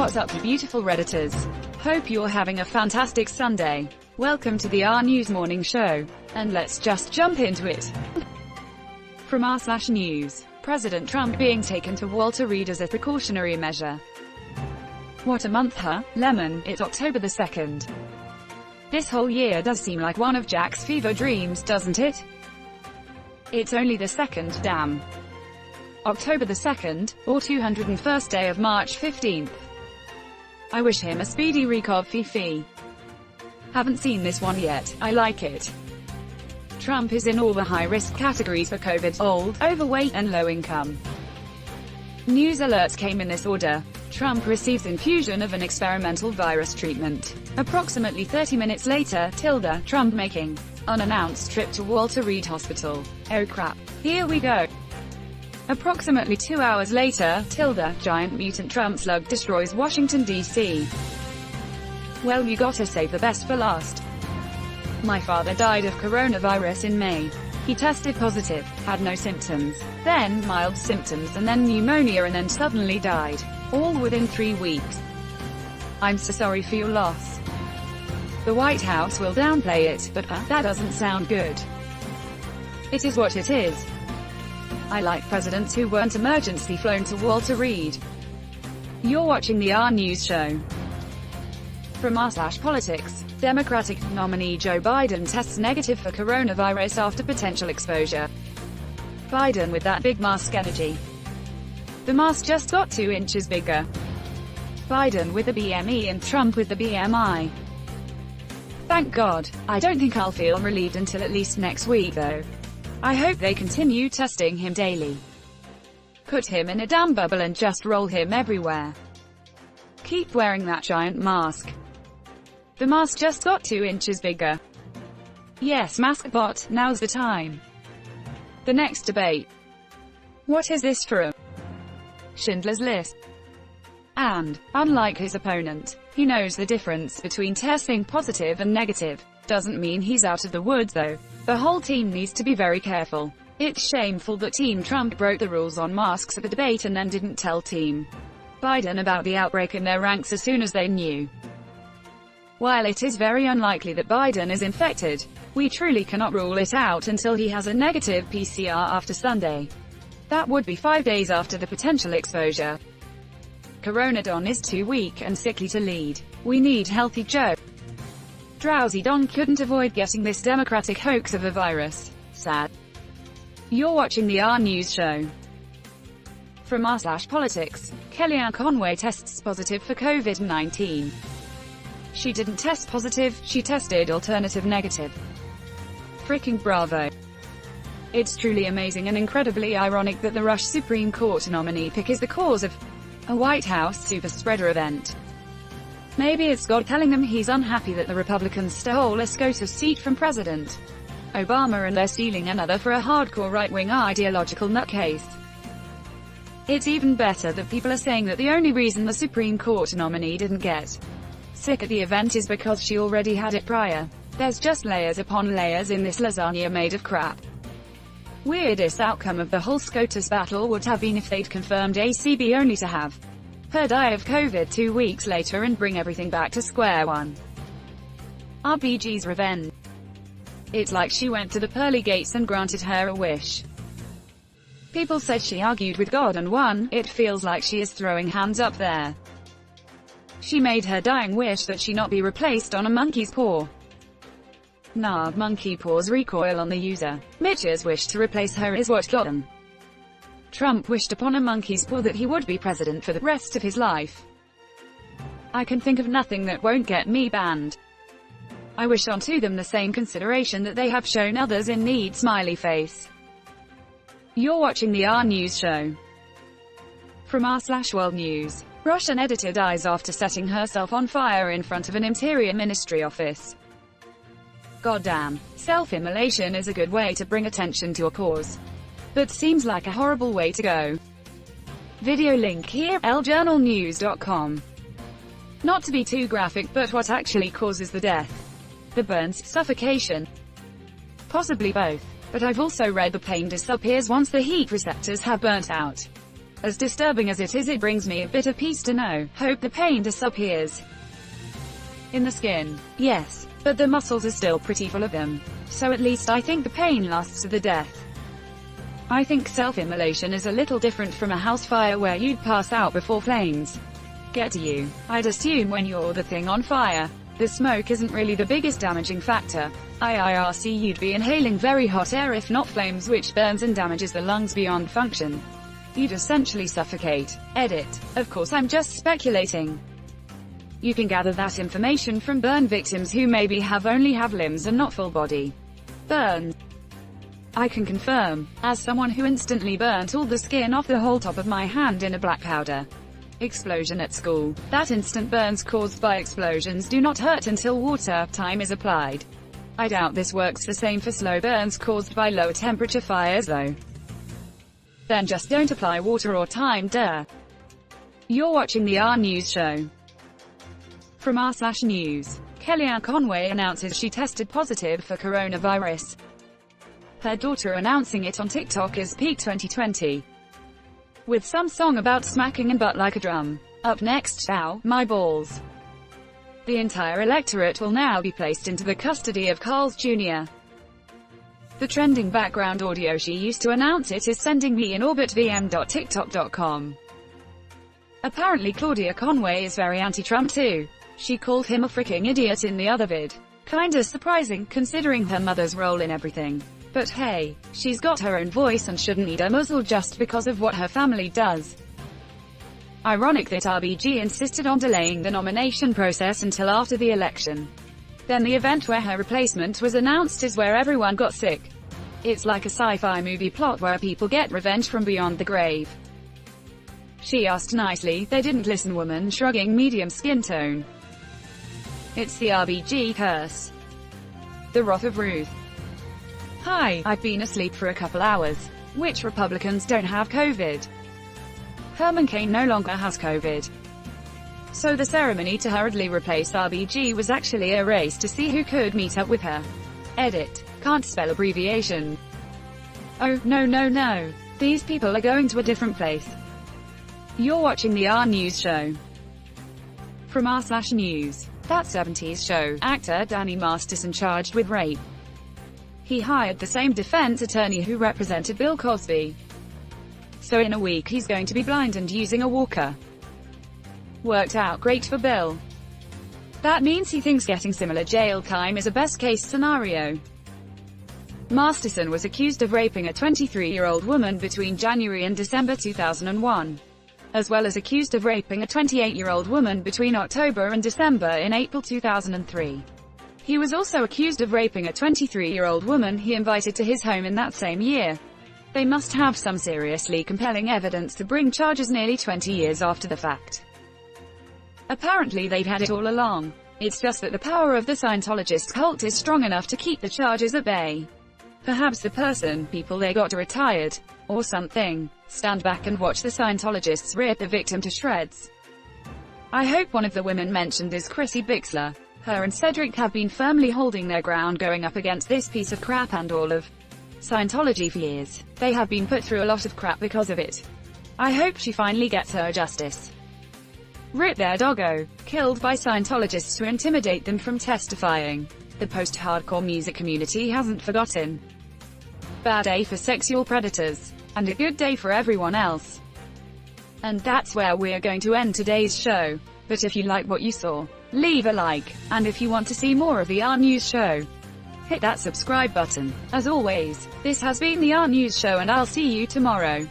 What's up, you beautiful Redditors? Hope you're having a fantastic Sunday. Welcome to the RNEWS Morning Show. And let's just jump into it. From r/news, President Trump being taken to Walter Reed as a precautionary measure. What a month, huh? Lemon, it's October the 2nd. This whole year does seem like one of Jack's fever dreams, doesn't it? It's only the 2nd, damn. October the 2nd, or 201st day of March 15th. I wish him a speedy recovery. Haven't seen this one yet, I like it. Trump is in all the high-risk categories for COVID: old, overweight, and low income. News alerts came in this order. Trump receives infusion of an experimental virus treatment. Approximately 30 minutes later, Trump making unannounced trip to Walter Reed Hospital. Oh crap. Here we go. Approximately 2 hours later, giant mutant Trump slug destroys Washington, D.C. Well, you gotta save the best for last. My father died of coronavirus in May. He tested positive, had no symptoms, then mild symptoms, and then pneumonia, and then suddenly died. All within 3 weeks. I'm so sorry for your loss. The White House will downplay it, but that doesn't sound good. It is what it is. I like presidents who weren't emergency flown to Walter Reed. You're watching the RNews show. From r/politics, Democratic nominee Joe Biden tests negative for coronavirus after potential exposure. Biden with that big mask energy. The mask just got 2 inches bigger. Biden with the BME and Trump with the BMI. Thank God. I don't think I'll feel relieved until at least next week though. I hope they continue testing him daily. Put him in a damn bubble and just roll him everywhere. Keep wearing that giant mask. The mask just got 2 inches bigger. Yes, mask bot, now's the time. The next debate. What is this from? Schindler's List. And, unlike his opponent, he knows the difference between testing positive and negative. Doesn't mean he's out of the woods though. The whole team needs to be very careful. It's shameful that Team Trump broke the rules on masks at the debate and then didn't tell Team Biden about the outbreak in their ranks as soon as they knew. While it is very unlikely that Biden is infected, we truly cannot rule it out until he has a negative PCR after Sunday. That would be 5 days after the potential exposure. Coronadon is too weak and sickly to lead. We need healthy Joe. Drowsy Don couldn't avoid getting this Democratic hoax of a virus. Sad. You're watching the RNews show. From r/politics, Kellyanne Conway tests positive for COVID-19. She didn't test positive, she tested alternative negative. Freaking bravo. It's truly amazing and incredibly ironic that the Rush Supreme Court nominee pick is the cause of a White House super spreader event. Maybe it's God telling them he's unhappy that the Republicans stole a SCOTUS seat from President Obama and they're stealing another for a hardcore right-wing ideological nutcase. It's even better that people are saying that the only reason the Supreme Court nominee didn't get sick at the event is because she already had it prior. There's just layers upon layers in this lasagna made of crap. Weirdest outcome of the whole SCOTUS battle would have been if they'd confirmed ACB only to have her die of COVID 2 weeks later and bring everything back to square one. RBG's revenge. It's like she went to the pearly gates and granted her a wish. People said she argued with God and won. It feels like she is throwing hands up there. She made her dying wish that she not be replaced on a monkey's paw. Nah, monkey paws recoil on the user. Mitch's wish to replace her is what got him. Trump wished upon a monkey's paw that he would be president for the rest of his life. I can think of nothing that won't get me banned. I wish onto them the same consideration that they have shown others in need. Smiley face. You're watching the RNews show. From r/World News. Russian editor dies after setting herself on fire in front of an Interior Ministry office. Goddamn. Self-immolation is a good way to bring attention to a cause, but seems like a horrible way to go. Video link here, ljournalnews.com. Not to be too graphic, but what actually causes the death? The burns, suffocation? Possibly both. But I've also read the pain disappears once the heat receptors have burnt out. As disturbing as it is, it brings me a bit of peace to know. Hope the pain disappears. In the skin. Yes, but the muscles are still pretty full of them. So at least I think the pain lasts to the death. I think self-immolation is a little different from a house fire where you'd pass out before flames get to you. I'd assume when you're the thing on fire, the smoke isn't really the biggest damaging factor. IRC, you'd be inhaling very hot air if not flames, which burns and damages the lungs beyond function. You'd essentially suffocate. Edit. Of course, I'm just speculating. You can gather that information from burn victims who maybe only have limbs and not full body burns. I can confirm, as someone who instantly burnt all the skin off the whole top of my hand in a black powder explosion at school, that instant burns caused by explosions do not hurt until water time is applied. I doubt this works the same for slow burns caused by lower temperature fires though. Then just don't apply water or time, duh. You're watching the RNEWS show. From r/news, Kellyanne Conway announces she tested positive for coronavirus. Her daughter announcing it on TikTok is peak 2020. With some song about smacking and butt like a drum. Up next, ow, my balls. The entire electorate will now be placed into the custody of Carl's Jr. The trending background audio she used to announce it is sending me in orbit vm.tiktok.com. Apparently Claudia Conway is very anti-Trump too. She called him a freaking idiot in the other vid. Kinda surprising, considering her mother's role in everything. But hey, she's got her own voice and shouldn't need a muzzle just because of what her family does. Ironic that RBG insisted on delaying the nomination process until after the election. Then the event where her replacement was announced is where everyone got sick. It's like a sci-fi movie plot where people get revenge from beyond the grave. She asked nicely, they didn't listen, woman shrugging, medium skin tone. It's the RBG curse. The wrath of Ruth. Hi, I've been asleep for a couple hours. Which Republicans don't have COVID? Herman Cain no longer has COVID. So the ceremony to hurriedly replace RBG was actually a race to see who could meet up with her. Edit. Can't spell abbreviation. Oh, no. These people are going to a different place. You're watching the RNEWS show. From r/news. That 70s show actor Danny Masterson charged with rape. He hired the same defense attorney who represented Bill Cosby. So in a week he's going to be blind and using a walker. Worked out great for Bill. That means he thinks getting similar jail time is a best-case scenario. Masterson was accused of raping a 23-year-old woman between January and December 2001, as well as accused of raping a 28-year-old woman between October and December in April 2003. He was also accused of raping a 23-year-old woman he invited to his home in that same year. They must have some seriously compelling evidence to bring charges nearly 20 years after the fact. Apparently they've had it all along. It's just that the power of the Scientologist cult is strong enough to keep the charges at bay. Perhaps the people they got retired, or something. Stand back and watch the Scientologists rip the victim to shreds. I hope one of the women mentioned is Chrissy Bixler. Her and Cedric have been firmly holding their ground going up against this piece of crap and all of Scientology for years. They have been put through a lot of crap because of it. I hope she finally gets her justice. Rip their doggo. Killed by Scientologists to intimidate them from testifying. The post-hardcore music community hasn't forgotten. Bad day for sexual predators. And a good day for everyone else. And that's where we're going to end today's show. But if you like what you saw, leave a like, and if you want to see more of the RNEWS show, hit that subscribe button. As always, this has been the RNEWS show and I'll see you tomorrow.